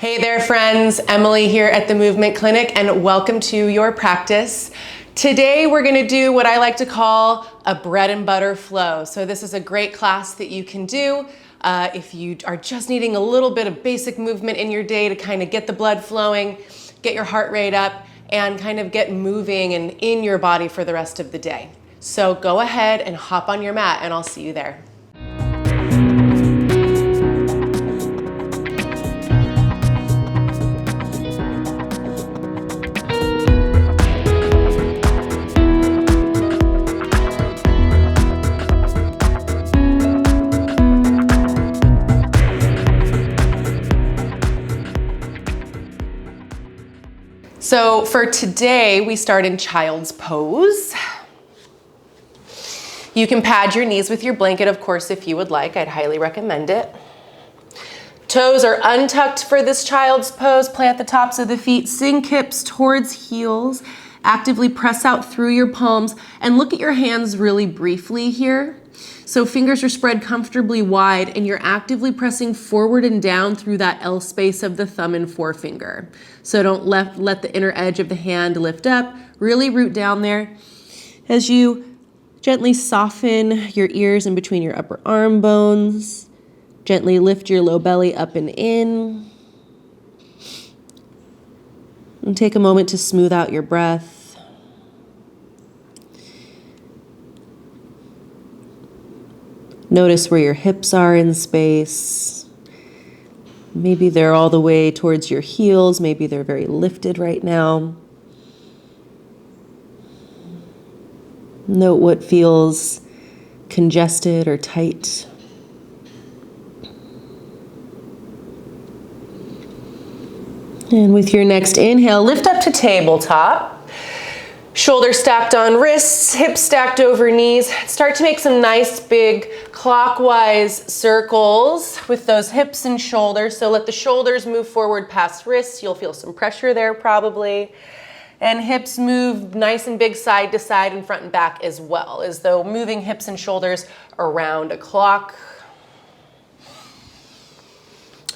Hey there friends, Emily here at the Movement Clinic and welcome to your practice. Today we're going to do what I like to call a bread and butter flow. So this is a great class that you can do if you are just needing a little bit of basic movement in your day to kind of get the blood flowing, get your heart rate up, and kind of get moving and in your body for the rest of the day. So go ahead and hop on your mat and I'll see you there. So for today, we start in child's pose. You can pad your knees with your blanket, of course, if you would like. I'd highly recommend it. Toes are untucked for this child's pose. Plant the tops of the feet, sink hips towards heels. Actively press out through your palms and look at your hands really briefly here. So fingers are spread comfortably wide and you're actively pressing forward and down through that L space of the thumb and forefinger. So don't let the inner edge of the hand lift up, really root down there. As you gently soften your ears in between your upper arm bones, gently lift your low belly up and in. And take a moment to smooth out your breath. Notice where your hips are in space. Maybe they're all the way towards your heels. Maybe they're very lifted right now. Note what feels congested or tight. And with your next inhale, lift up to tabletop. Shoulders stacked on wrists, hips stacked over knees. Start to make some nice big clockwise circles with those hips and shoulders. So let the shoulders move forward past wrists. You'll feel some pressure there probably. And hips move nice and big side to side and front and back as well, as though moving hips and shoulders around a clock.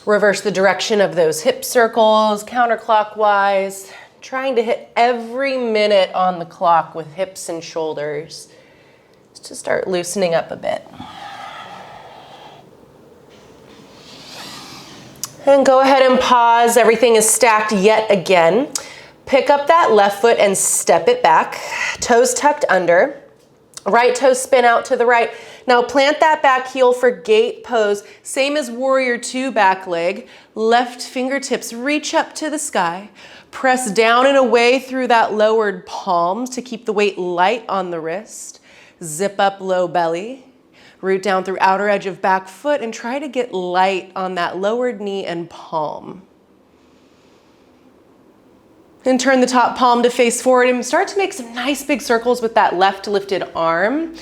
Reverse the direction of those hip circles, counterclockwise. Trying to hit every minute on the clock with hips and shoulders just to start loosening up a bit. And go ahead and pause. Everything is stacked yet again. Pick up that left foot and step it back. Toes tucked under. Right toe spin out to the right. Now plant that back heel for gate pose. Same as warrior two back leg. Left fingertips reach up to the sky. Press down and away through that lowered palms to keep the weight light on the wrist. Zip up low belly. Root down through outer edge of back foot and try to get light on that lowered knee and palm. Then turn the top palm to face forward and start to make some nice big circles with that left lifted arm.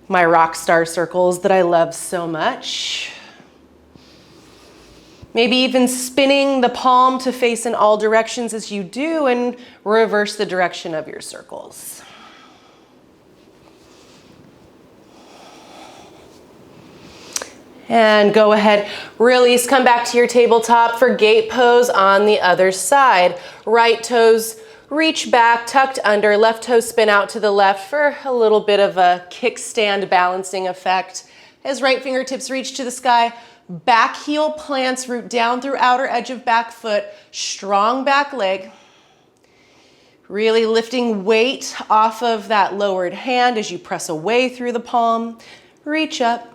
My rock star circles that I love so much. Maybe even spinning the palm to face in all directions as you do and reverse the direction of your circles. And go ahead, release, come back to your tabletop for gate pose on the other side. Right toes reach back, tucked under, left toes spin out to the left for a little bit of a kickstand balancing effect. As right fingertips reach to the sky, back heel plants, root down through outer edge of back foot, strong back leg. Really lifting weight off of that lowered hand as you press away through the palm. Reach up.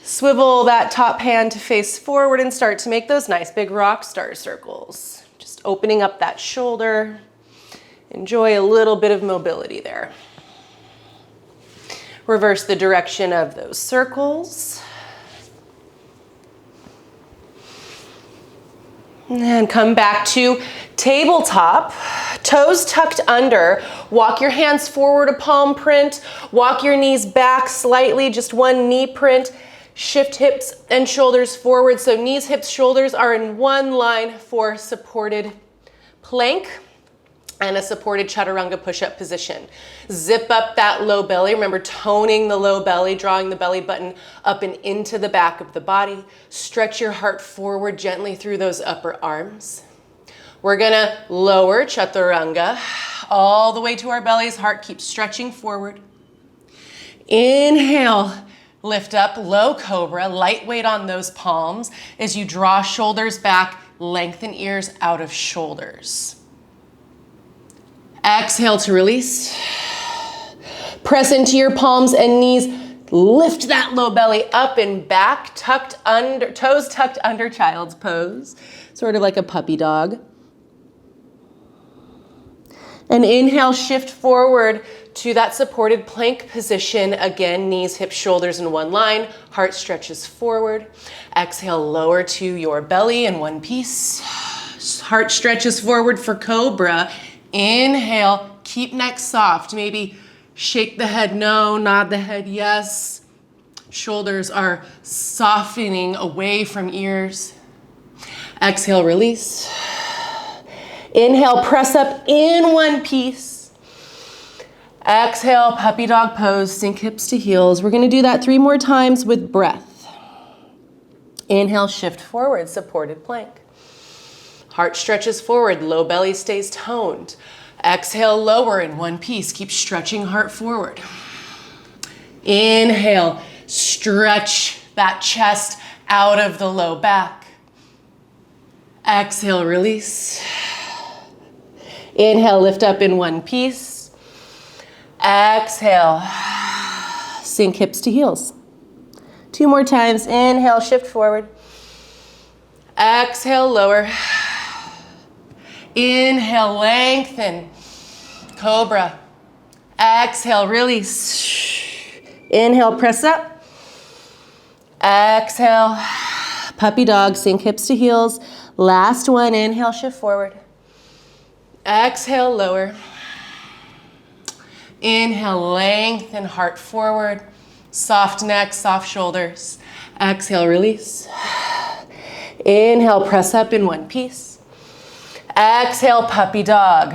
Swivel that top hand to face forward and start to make those nice big rock star circles. Just opening up that shoulder. Enjoy a little bit of mobility there. Reverse the direction of those circles. And come back to tabletop, toes tucked under. Walk your hands forward, a palm print. Walk your knees back slightly, just one knee print. Shift hips and shoulders forward. So knees, hips, shoulders are in one line for supported plank. and a supported chaturanga push-up position. Zip up that low belly. Remember, toning the low belly, drawing the belly button up and into the back of the body. Stretch your heart forward gently through those upper arms. We're gonna lower chaturanga all the way to our bellies. Heart keeps stretching forward. Inhale, lift up, low cobra, light weight on those palms as you draw shoulders back, lengthen ears out of shoulders. Exhale to release. Press into your palms and knees. Lift that low belly up and back, tucked under, toes tucked under child's pose, sort of like a puppy dog. And inhale, shift forward to that supported plank position. Again, knees, hips, shoulders in one line. Heart stretches forward. Exhale, lower to your belly in one piece. Heart stretches forward for cobra. Inhale, keep neck soft. Maybe shake the head no, nod the head yes. Shoulders are softening away from ears. Exhale, release. Inhale, press up in one piece. Exhale, puppy dog pose, sink hips to heels. We're gonna do that 3 more times with breath. Inhale, shift forward, supported plank. Heart stretches forward, low belly stays toned. Exhale, lower in one piece. Keep stretching heart forward. Inhale, stretch that chest out of the low back. Exhale, release. Inhale, lift up in one piece. Exhale, sink hips to heels. 2 more times. Inhale, shift forward. Exhale, lower. Inhale, lengthen. Cobra. Exhale, release. Inhale, press up. Exhale, puppy dog, sink hips to heels. Last one, inhale, shift forward. Exhale, lower. Inhale, lengthen, heart forward. Soft neck, soft shoulders. Exhale, release. Inhale, press up in one piece. Exhale, puppy dog.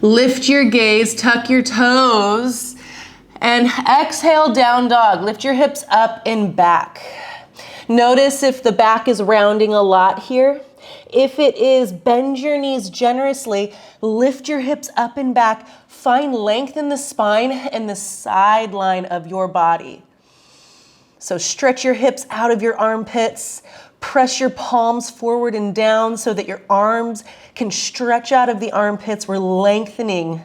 Lift your gaze, tuck your toes, and exhale, down dog. Lift your hips up and back. Notice if the back is rounding a lot here. If it is, bend your knees generously, lift your hips up and back, find length in the spine and the side line of your body. So stretch your hips out of your armpits, press your palms forward and down so that your arms can stretch out of the armpits. We're lengthening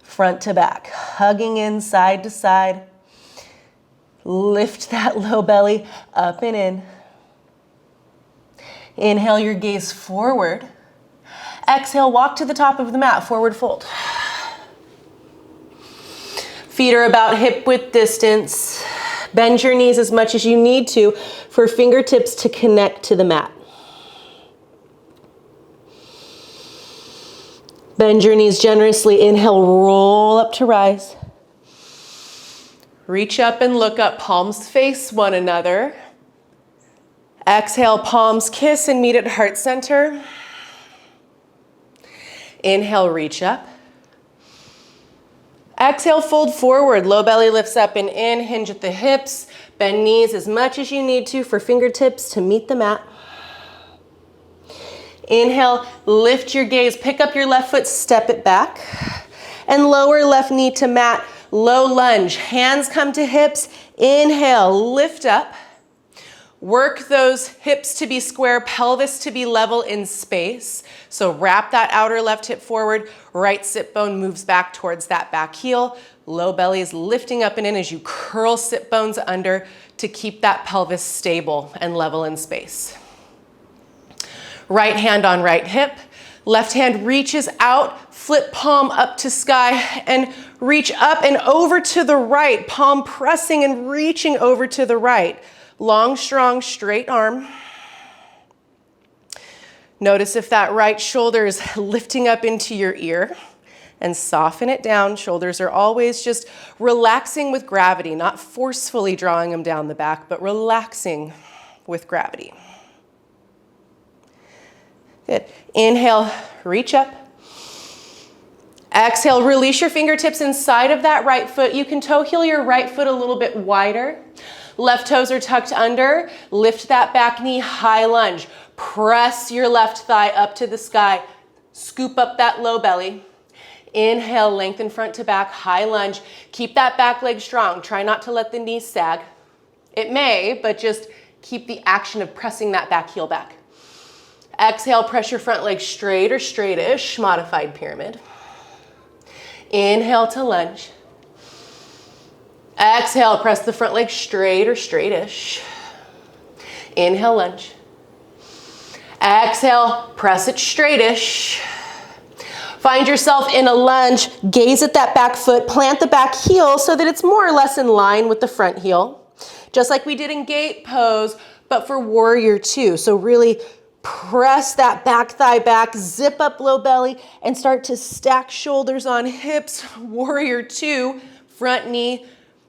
front to back, hugging in side to side. Lift that low belly up and in. Inhale your gaze forward. Exhale, walk to the top of the mat, forward fold. Feet are about hip width distance. Bend your knees as much as you need to for fingertips to connect to the mat. Bend your knees generously. Inhale, roll up to rise. Reach up and look up, palms face one another. Exhale, palms kiss and meet at heart center. Inhale, reach up. Exhale, fold forward, low belly lifts up and in, hinge at the hips, bend knees as much as you need to for fingertips to meet the mat. Inhale, lift your gaze, pick up your left foot, step it back, and lower left knee to mat, low lunge, hands come to hips, inhale, lift up. Work those hips to be square, pelvis to be level in space. So wrap that outer left hip forward, right sit bone moves back towards that back heel. Low belly is lifting up and in as you curl sit bones under to keep that pelvis stable and level in space. Right hand on right hip, left hand reaches out, flip palm up to sky and reach up and over to the right, palm pressing and reaching over to the right. Long, strong, straight arm. Notice if that right shoulder is lifting up into your ear and soften it down. Shoulders are always just relaxing with gravity, not forcefully drawing them down the back, but relaxing with gravity. Good. Inhale, reach up. Exhale, release your fingertips inside of that right foot. You can toe heel your right foot a little bit wider. Left toes are tucked under. Lift that back knee, high lunge. Press your left thigh up to the sky. Scoop up that low belly. Inhale, lengthen front to back, high lunge. Keep that back leg strong. Try not to let the knees sag. It may, but just keep the action of pressing that back heel back. Exhale, press your front leg straight or straightish, modified pyramid. Inhale to lunge. Exhale, press the front leg straight or straightish. Inhale, lunge. Exhale, press it straightish. Find yourself in a lunge, gaze at that back foot, plant the back heel so that it's more or less in line with the front heel. Just like we did in gate pose, but for warrior two. So really press that back thigh back, zip up low belly, and start to stack shoulders on hips. Warrior two, front knee,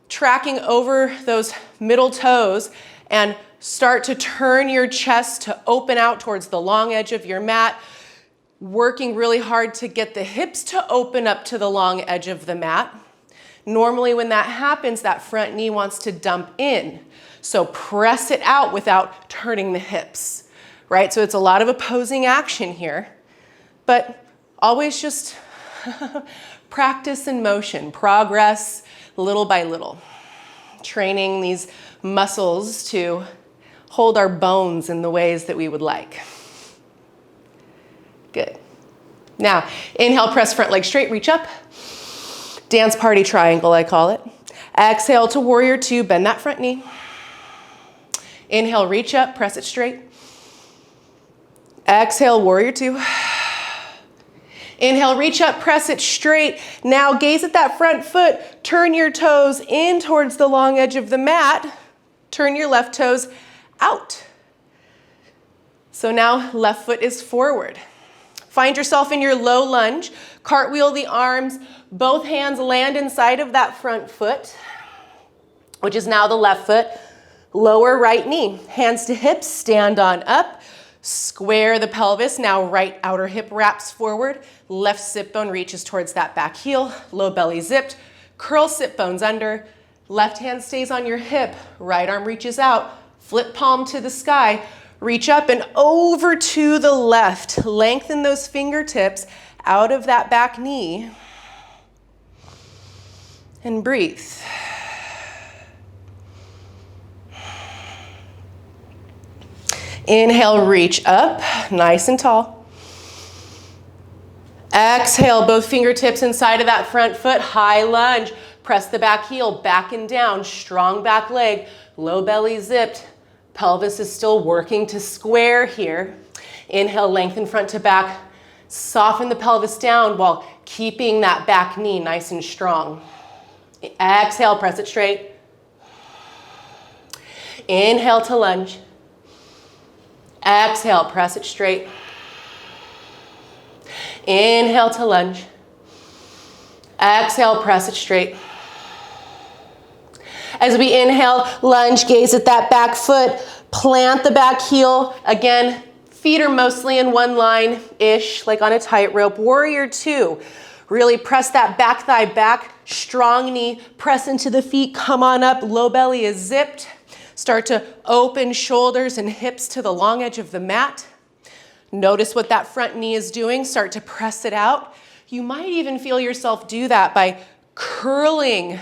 tracking over those middle toes, and start to turn your chest to open out towards the long edge of your mat, working really hard to get the hips to open up to the long edge of the mat. Normally when that happens, that front knee wants to dump in. So press it out without turning the hips. Right? So it's a lot of opposing action here, but always just practice in motion, progress little by little, training these muscles to hold our bones in the ways that we would like. Good. Now, inhale, press front leg straight, reach up. Dance party triangle, I call it. Exhale to warrior two, bend that front knee. Inhale, reach up, press it straight. Exhale, warrior two. Inhale, reach up, press it straight. Now gaze at that front foot. Turn your toes in towards the long edge of the mat. Turn your left toes out. So now left foot is forward. Find yourself in your low lunge. Cartwheel the arms. Both hands land inside of that front foot, which is now the left foot. Lower right knee. Hands to hips, stand on up. Square the pelvis, now right outer hip wraps forward, left sit bone reaches towards that back heel, low belly zipped, curl sit bones under, left hand stays on your hip, right arm reaches out, flip palm to the sky, reach up and over to the left, lengthen those fingertips out of that back knee, and breathe. Inhale, reach up, nice and tall. Exhale, both fingertips inside of that front foot, high lunge. Press the back heel, back and down, strong back leg, low belly zipped. Pelvis is still working to square here. Inhale, lengthen front to back. Soften the pelvis down while keeping that back knee nice and strong. Exhale, press it straight. Inhale to lunge. Exhale, press it straight. Inhale to lunge. Exhale, press it straight. As we inhale, lunge, gaze at that back foot, plant the back heel. Again, feet are mostly in one line-ish, like on a tightrope. Warrior two, really press that back thigh back, strong knee, press into the feet, come on up, low belly is zipped. Start to open shoulders and hips to the long edge of the mat. Notice what that front knee is doing. Start to press it out. You might even feel yourself do that by curling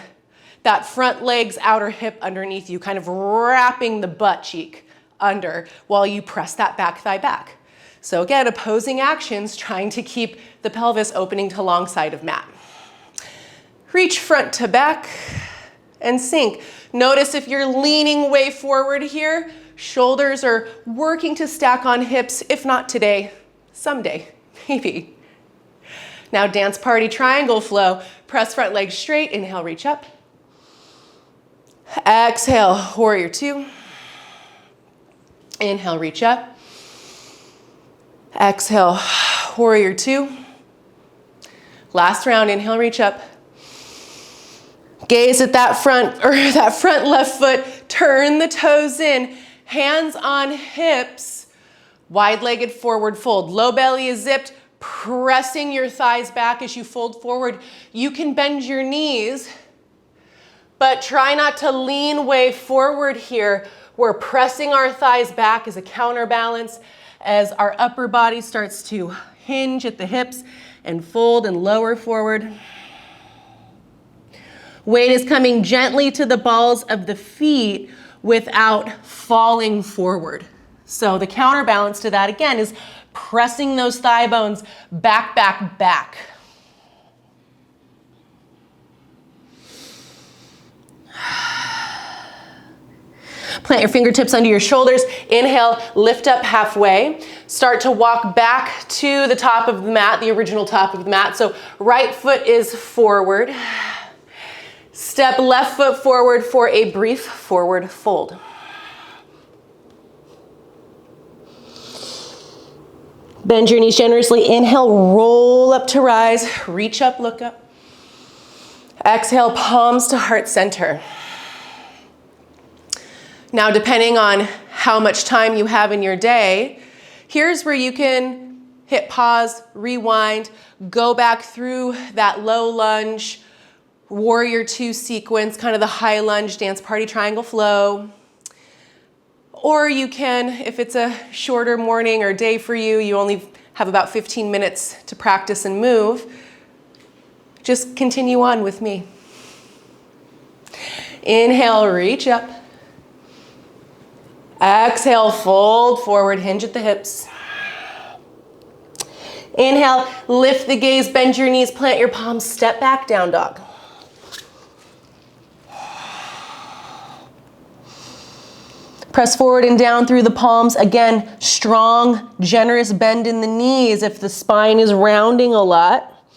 that front leg's outer hip underneath you, kind of wrapping the butt cheek under while you press that back thigh back. So again, opposing actions, trying to keep the pelvis opening to long side of mat. Reach front to back and sink. Notice if you're leaning way forward here, shoulders are working to stack on hips, if not today, someday, maybe. Now dance party triangle flow. Press front leg straight, inhale, reach up. Exhale, warrior two. Inhale, reach up. Exhale, warrior two. Last round, inhale, reach up. Gaze at that front left foot, turn the toes in, hands on hips, Wide-legged forward fold. Low belly is zipped, pressing your thighs back as you fold forward. You can bend your knees, but try not to lean way forward here. We're pressing our thighs back as a counterbalance as our upper body starts to hinge at the hips and fold and lower forward. Weight is coming gently to the balls of the feet without falling forward. So the counterbalance to that again is pressing those thigh bones back, back, back. Plant your fingertips under your shoulders. Inhale, lift up halfway. Start to walk back to the top of the mat, the original top of the mat. So right foot is forward. Step left foot forward for a brief forward fold. Bend your knees generously. Inhale, roll up to rise. Reach up, look up. Exhale, palms to heart center. Now, depending on how much time you have in your day, here's where you can hit pause, rewind, go back through that low lunge, warrior two sequence, kind of the high lunge, dance party triangle flow. Or you can, if it's a shorter morning or day for you, you only have about 15 minutes to practice and move, just continue on with me. Inhale, reach up. Exhale, fold forward, hinge at the hips. Inhale, lift the gaze, bend your knees, plant your palms, step back, down dog. Press forward and down through the palms. Again, strong, generous bend in the knees if the spine is rounding a lot.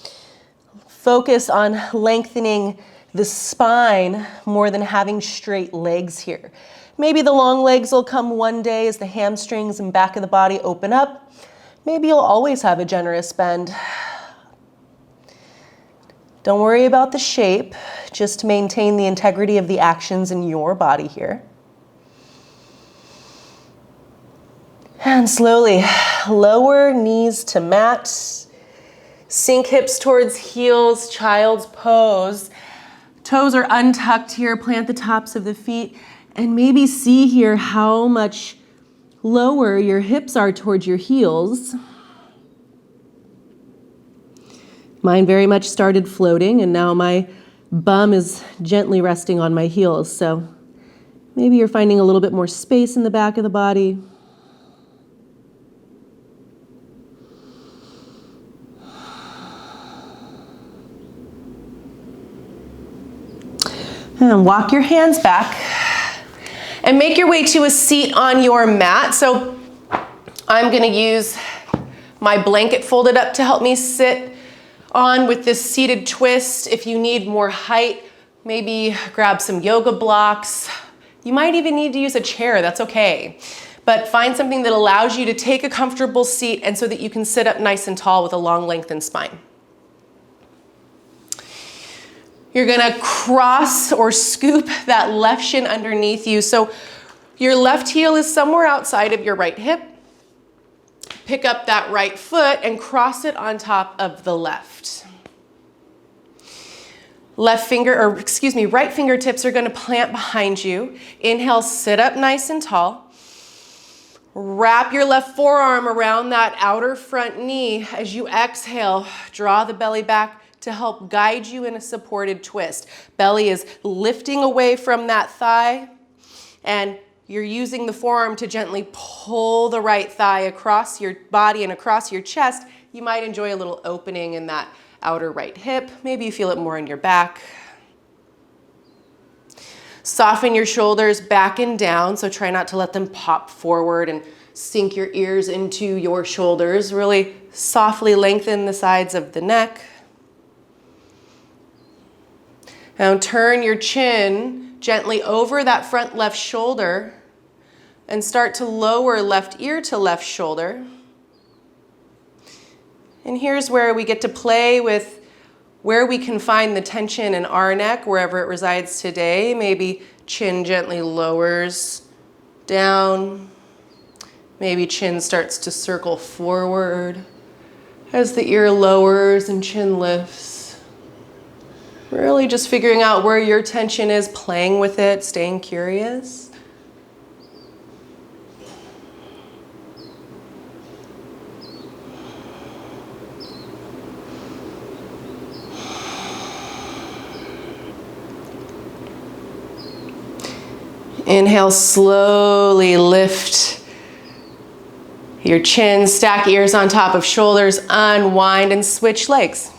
Focus on lengthening the spine more than having straight legs here. Maybe the long legs will come one day as the hamstrings and back of the body open up. Maybe you'll always have a generous bend. Don't worry about the shape, just maintain the integrity of the actions in your body here. And slowly lower knees to mat. Sink hips towards heels, child's pose. Toes are untucked here, plant the tops of the feet. And maybe see here how much lower your hips are towards your heels. Mine very much started floating, and now my bum is gently resting on my heels. So maybe you're finding a little bit more space in the back of the body. And walk your hands back. And make your way to a seat on your mat. So I'm gonna use my blanket folded up to help me sit on with this seated twist. If you need more height, maybe grab some yoga blocks. You might even need to use a chair, that's okay. But find something that allows you to take a comfortable seat and so that you can sit up nice and tall with a long lengthened spine. You're gonna cross or scoop that left shin underneath you. So your left heel is somewhere outside of your right hip. Pick up that right foot and cross it on top of the left. Right fingertips are gonna plant behind you. Inhale, sit up nice and tall. Wrap your left forearm around that outer front knee. As you exhale, draw the belly back to help guide you in a supported twist. Belly is lifting away from that thigh, and you're using the forearm to gently pull the right thigh across your body and across your chest. You might enjoy a little opening in that outer right hip. Maybe you feel it more in your back. Soften your shoulders back and down, so try not to let them pop forward and sink your ears into your shoulders. Really softly lengthen the sides of the neck. Now turn your chin gently over that front left shoulder and start to lower left ear to left shoulder. And here's where we get to play with where we can find the tension in our neck, wherever it resides today. Maybe chin gently lowers down. Maybe chin starts to circle forward as the ear lowers and chin lifts. Really just figuring out where your tension is, playing with it, staying curious. Inhale, slowly lift your chin, stack ears on top of shoulders, unwind and switch legs.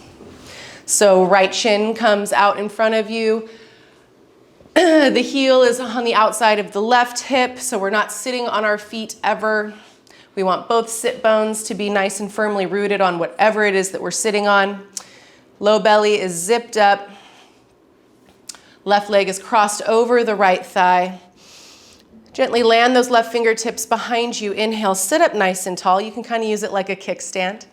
So right shin comes out in front of you. The heel is on the outside of the left hip, so we're not sitting on our feet ever. We want both sit bones to be nice and firmly rooted on whatever it is that we're sitting on. Low belly is zipped up. Left leg is crossed over the right thigh. Gently land those left fingertips behind you. Inhale, sit up nice and tall. You can kind of use it like a kickstand.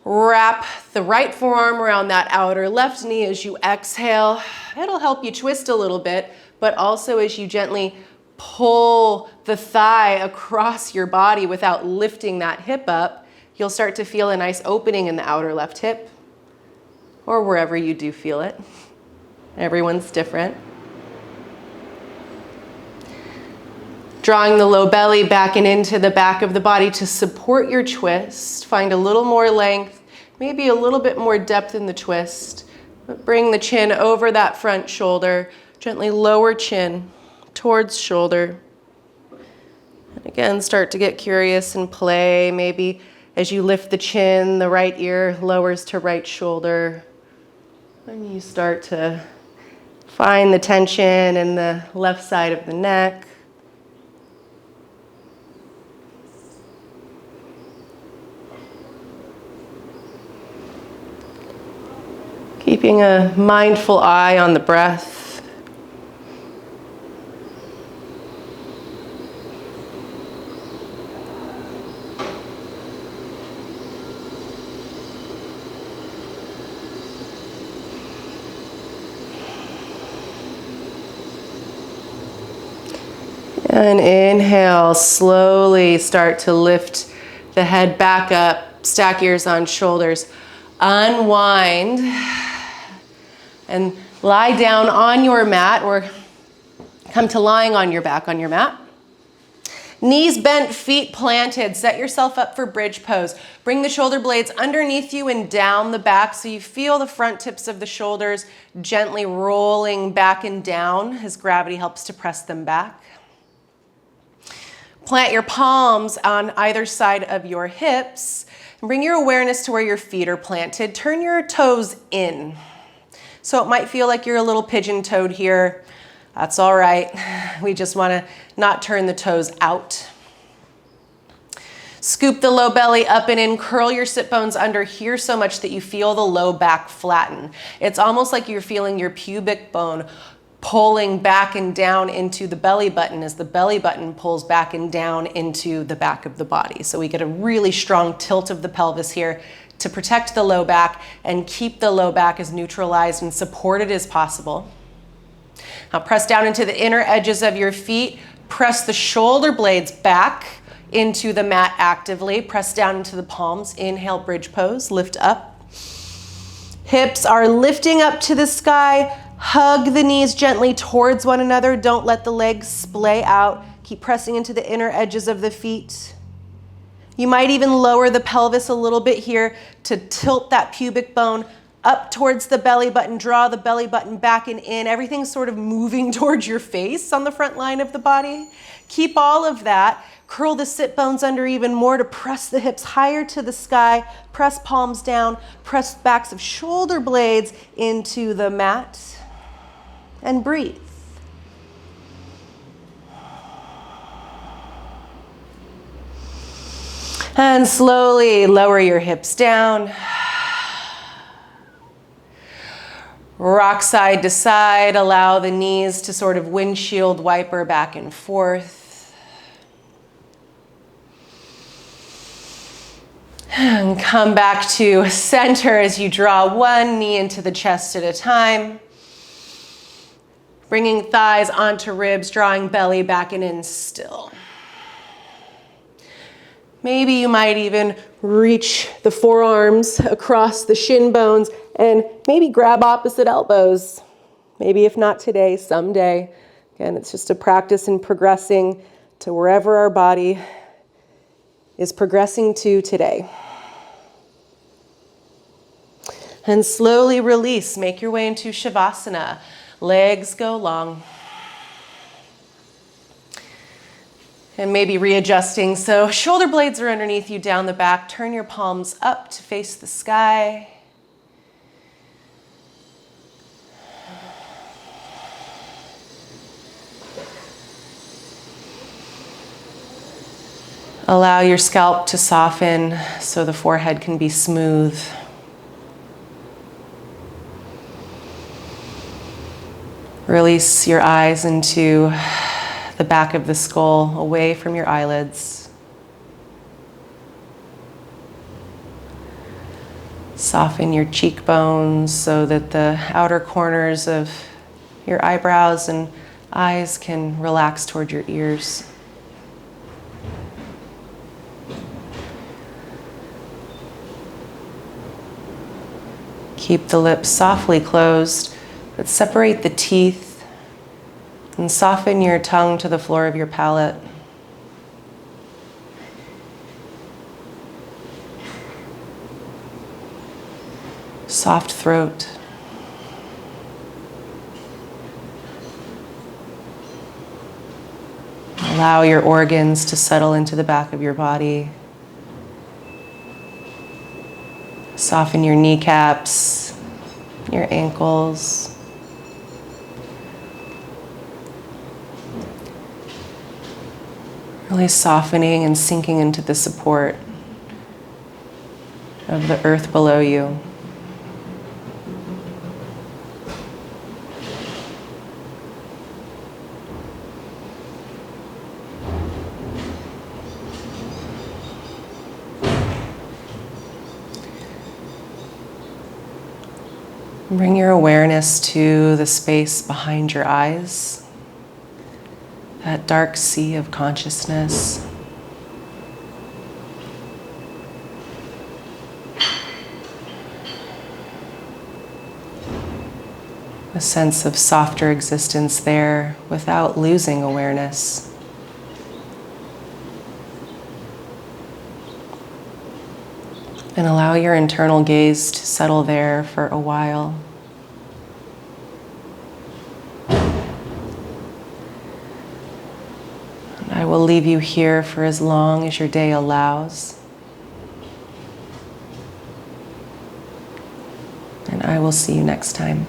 Wrap the right forearm around that outer left knee as you exhale. It'll help you twist a little bit, but also as you gently pull the thigh across your body without lifting that hip up, you'll start to feel a nice opening in the outer left hip, or wherever you do feel it. Everyone's different. Drawing the low belly back and into the back of the body to support your twist. Find a little more length, maybe a little bit more depth in the twist. But bring the chin over that front shoulder. Gently lower chin towards shoulder. And again, start to get curious and play. Maybe as you lift the chin, the right ear lowers to right shoulder. And you start to find the tension in the left side of the neck. Keeping a mindful eye on the breath. And inhale, slowly start to lift the head back up, stack ears on shoulders, unwind. And lie down on your mat or come to lying on your back on your mat. Knees bent, feet planted. Set yourself up for bridge pose. Bring the shoulder blades underneath you and down the back so you feel the front tips of the shoulders gently rolling back and down as gravity helps to press them back. Plant your palms on either side of your hips and bring your awareness to where your feet are planted. Turn your toes in. So it might feel like you're a little pigeon-toed here. That's all right. We just want to not turn the toes out. Scoop the low belly up and in. Curl your sit bones under here so much that you feel the low back flatten. It's almost like you're feeling your pubic bone pulling back and down into the belly button as the belly button pulls back and down into the back of the body. So we get a really strong tilt of the pelvis here to protect the low back and keep the low back as neutralized and supported as possible. Now press down into the inner edges of your feet. Press the shoulder blades back into the mat actively. Press down into the palms. Inhale, bridge pose. Lift up. Hips are lifting up to the sky. Hug the knees gently towards one another. Don't let the legs splay out. Keep pressing into the inner edges of the feet. You might even lower the pelvis a little bit here to tilt that pubic bone up towards the belly button. Draw the belly button back and in. Everything's sort of moving towards your face on the front line of the body. Keep all of that. Curl the sit bones under even more to press the hips higher to the sky. Press palms down. Press backs of shoulder blades into the mat. And breathe. And slowly lower your hips down. Rock side to side. Allow the knees to sort of windshield wiper back and forth. And come back to center as you draw one knee into the chest at a time. Bringing thighs onto ribs, drawing belly back and in still. Maybe you might even reach the forearms across the shin bones and maybe grab opposite elbows. Maybe if not today, someday. Again, it's just a practice in progressing to wherever our body is progressing to today. And slowly release. Make your way into Shavasana. Legs go long. And maybe readjusting. So shoulder blades are underneath you down the back. Turn your palms up to face the sky. Allow your scalp to soften so the forehead can be smooth. Release your eyes into the back of the skull, away from your eyelids. Soften your cheekbones so that the outer corners of your eyebrows and eyes can relax toward your ears. Keep the lips softly closed, but separate the teeth and soften your tongue to the floor of your palate. Soft throat. Allow your organs to settle into the back of your body. Soften your kneecaps, your ankles. Really softening and sinking into the support of the earth below you. Bring your awareness to the space behind your eyes, that dark sea of consciousness. A sense of softer existence there without losing awareness. And allow your internal gaze to settle there for a while. And I will leave you here for as long as your day allows. And I will see you next time.